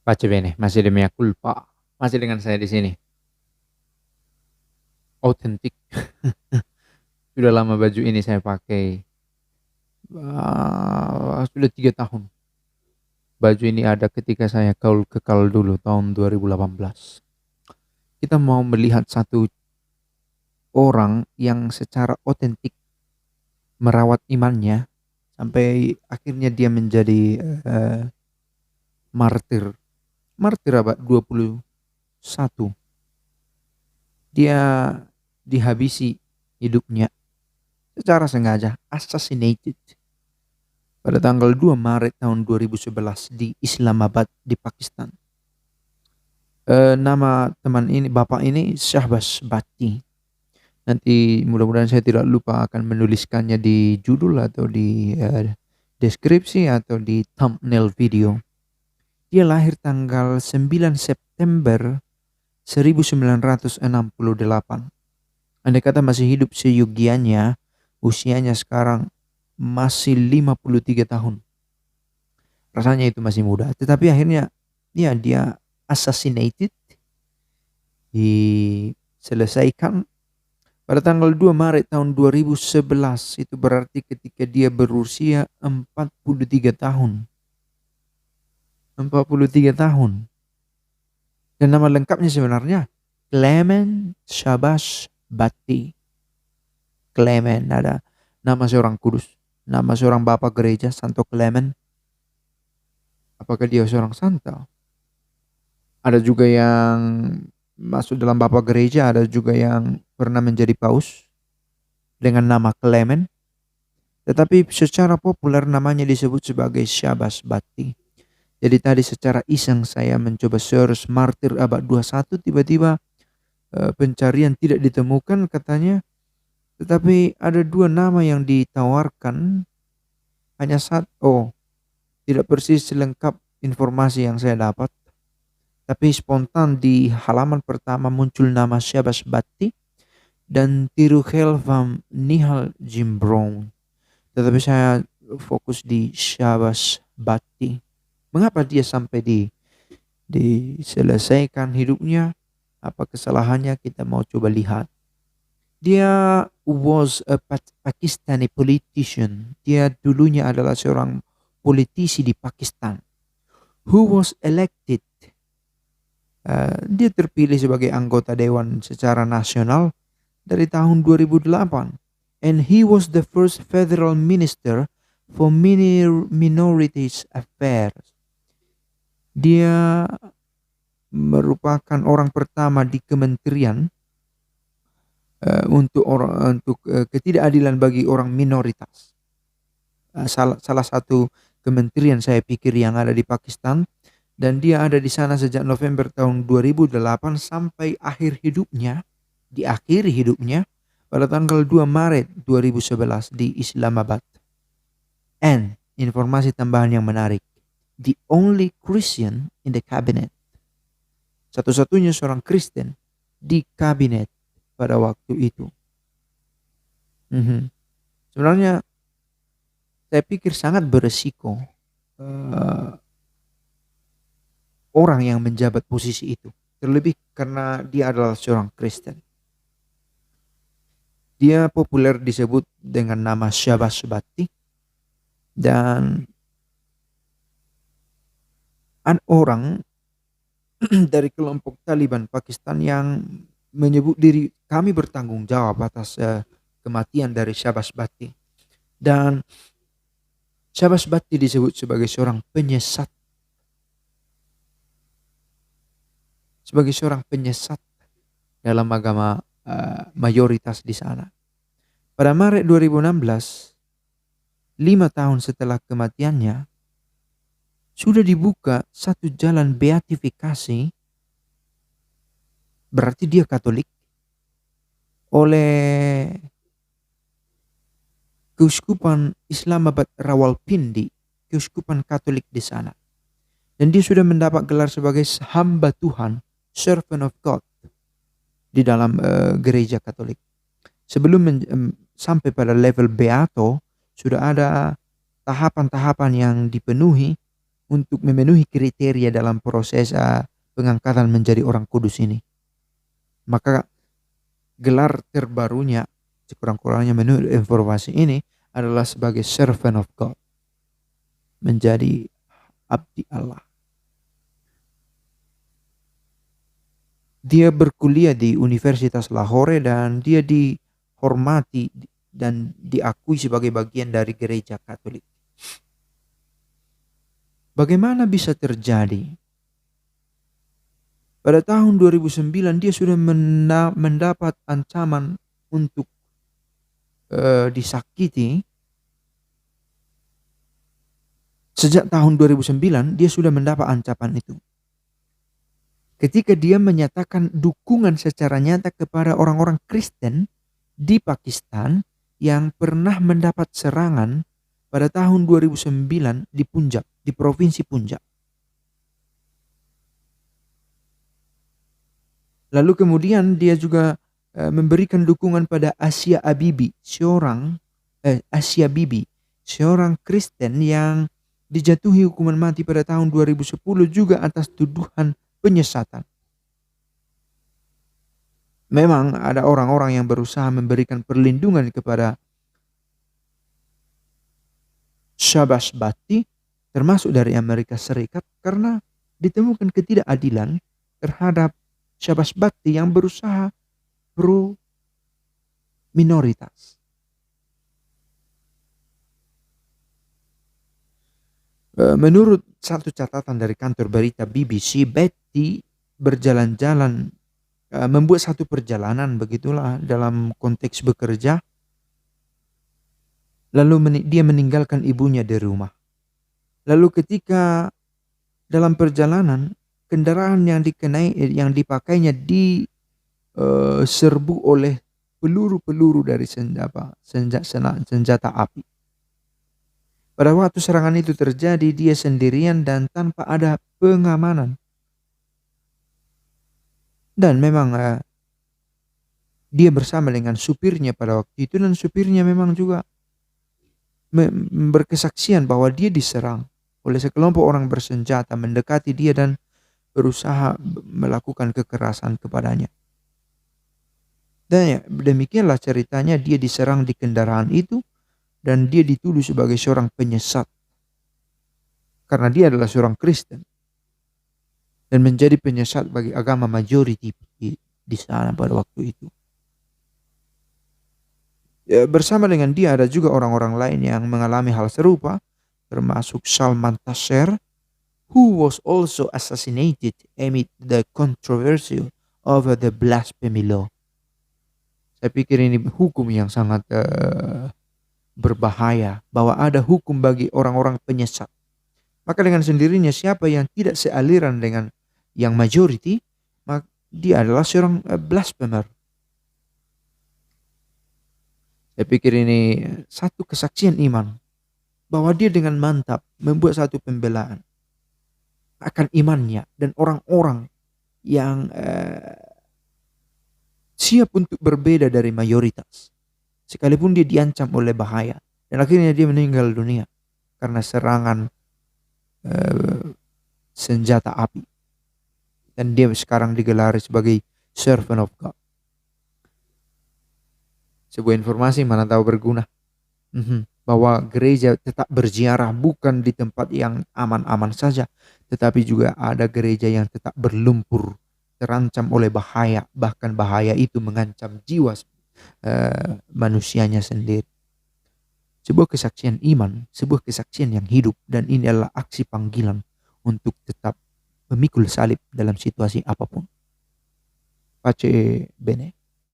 Pace bene, masih di mea culpa. Masih dengan saya di sini. Otentik. Sudah lama baju ini saya pakai. Sudah 3 tahun. Baju ini ada ketika saya kaul kekal dulu tahun 2018. Kita mau melihat satu orang yang secara otentik merawat imannya sampai akhirnya dia menjadi eh, martir. Martir abad 21. Dia dihabisi hidupnya secara sengaja, assassinated pada tanggal 2 Maret tahun 2011 di Islamabad di Pakistan. Nama teman ini, bapak ini Syahbaz Bhatti. Nanti mudah-mudahan saya tidak lupa akan menuliskannya di judul atau di deskripsi atau di thumbnail video. Dia lahir tanggal 9 September 1968. Andai kata masih hidup seyogianya, usianya sekarang masih 53 tahun. Rasanya itu masih muda. Tetapi akhirnya dia assassinated, diselesaikan pada tanggal 2 Maret tahun 2011. Itu berarti ketika dia berusia 43 tahun. 43 tahun. Dan nama lengkapnya sebenarnya Clement Syahbaz Bhatti. Clement, ada nama seorang kudus, nama seorang bapak gereja Santo Clement. Apakah dia seorang santo? Ada juga yang masuk dalam bapak gereja, ada juga yang pernah menjadi paus dengan nama Clement. Tetapi secara populer namanya disebut sebagai Syahbaz Bhatti. Jadi tadi secara iseng saya mencoba search martir abad 21, tiba-tiba pencarian tidak ditemukan katanya. Tetapi ada dua nama yang ditawarkan, hanya satu. Tidak persis lengkap informasi yang saya dapat. Tapi spontan di halaman pertama muncul nama Syahbaz Bhatti dan Tirukhel van Nihal Jim Brown. Tetapi saya fokus di Syahbaz Bhatti. Mengapa dia sampai diselesaikan hidupnya? Apa kesalahannya? Kita mau coba lihat. Dia was a Pakistani politician. Dia dulunya adalah seorang politisi di Pakistan who was elected. Dia terpilih sebagai anggota dewan secara nasional dari tahun 2008, and he was the first federal minister for minorities affairs. Dia merupakan orang pertama di kementerian untuk ketidakadilan bagi orang minoritas. Salah satu kementerian saya pikir yang ada di Pakistan, dan dia ada di sana sejak November tahun 2008 sampai akhir hidupnya, diakhiri hidupnya pada tanggal 2 Maret 2011 di Islamabad. And informasi tambahan yang menarik, the only Christian in the cabinet. Satu-satunya seorang Kristen di kabinet pada waktu itu. Sebenarnya saya pikir sangat beresiko orang yang menjabat posisi itu, terlebih karena dia adalah seorang Kristen. Dia populer disebut dengan nama Syahbaz Bhatti, dan ada orang dari kelompok Taliban Pakistan yang menyebut diri kami bertanggung jawab atas kematian dari Syahbaz Bhatti. Dan Syahbaz Bhatti disebut sebagai seorang penyesat. Sebagai seorang penyesat dalam agama mayoritas di sana. Pada Maret 2016, 5 tahun setelah kematiannya, sudah dibuka satu jalan beatifikasi, berarti dia Katolik, oleh Keuskupan Islamabad Rawalpindi, Keuskupan Katolik di sana. Dan dia sudah mendapat gelar sebagai hamba Tuhan, servant of God, di dalam gereja Katolik. Sebelum sampai pada level beato, sudah ada tahapan-tahapan yang dipenuhi untuk memenuhi kriteria dalam proses pengangkatan menjadi orang kudus ini. Maka gelar terbarunya sekurang-kurangnya menurut informasi ini adalah sebagai servant of God, menjadi abdi Allah. Dia berkuliah di Universitas Lahore dan dia dihormati dan diakui sebagai bagian dari gereja Katolik. Bagaimana bisa terjadi? Pada tahun 2009 dia sudah mendapat ancaman untuk disakiti. Sejak tahun 2009 dia sudah mendapat ancaman itu. Ketika dia menyatakan dukungan secara nyata kepada orang-orang Kristen di Pakistan yang pernah mendapat serangan pada tahun 2009 di Punjab, di provinsi Punjab. Lalu kemudian dia juga memberikan dukungan pada Asia Bibi, seorang Kristen yang dijatuhi hukuman mati pada tahun 2010 juga atas tuduhan penyesatan. Memang ada orang-orang yang berusaha memberikan perlindungan kepada Shahbaz Bhatti, termasuk dari Amerika Serikat, karena ditemukan ketidakadilan terhadap Shahbaz Bhatti yang berusaha pro minoritas. Menurut satu catatan dari kantor berita BBC, Bhatti berjalan-jalan, membuat satu perjalanan begitulah dalam konteks bekerja. Lalu dia meninggalkan ibunya di rumah. Lalu ketika dalam perjalanan, kendaraan yang dipakainya diserbu oleh peluru-peluru dari senjata api. Pada waktu serangan itu terjadi, dia sendirian dan tanpa ada pengamanan. Dan memang dia bersama dengan supirnya pada waktu itu, dan supirnya memang juga berkesaksian bahwa dia diserang oleh sekelompok orang bersenjata, mendekati dia dan berusaha melakukan kekerasan kepadanya. Dan demikianlah ceritanya, dia diserang di kendaraan itu dan dia dituduh sebagai seorang penyesat karena dia adalah seorang Kristen dan menjadi penyesat bagi agama majority di sana pada waktu itu. Bersama dengan dia ada juga orang-orang lain yang mengalami hal serupa, termasuk Salman Taseer, who was also assassinated amid the controversy over the blasphemy law. Saya pikir ini hukum yang sangat berbahaya, bahwa ada hukum bagi orang-orang penyesat. Maka dengan sendirinya siapa yang tidak sealiran dengan yang majority, maka dia adalah seorang blasphemer. Saya pikir ini satu kesaksian iman, bahwa dia dengan mantap membuat satu pembelaan akan imannya dan orang-orang yang siap untuk berbeda dari mayoritas, sekalipun dia diancam oleh bahaya, dan akhirnya dia meninggal dunia karena serangan senjata api, dan dia sekarang digelari sebagai servant of God. Sebuah informasi mana tahu berguna, bahwa gereja tetap berziarah bukan di tempat yang aman-aman saja, tetapi juga ada gereja yang tetap berlumpur, terancam oleh bahaya, bahkan bahaya itu mengancam jiwa manusianya sendiri. Sebuah kesaksian iman, sebuah kesaksian yang hidup, dan ini adalah aksi panggilan untuk tetap memikul salib dalam situasi apapun. Pace bene.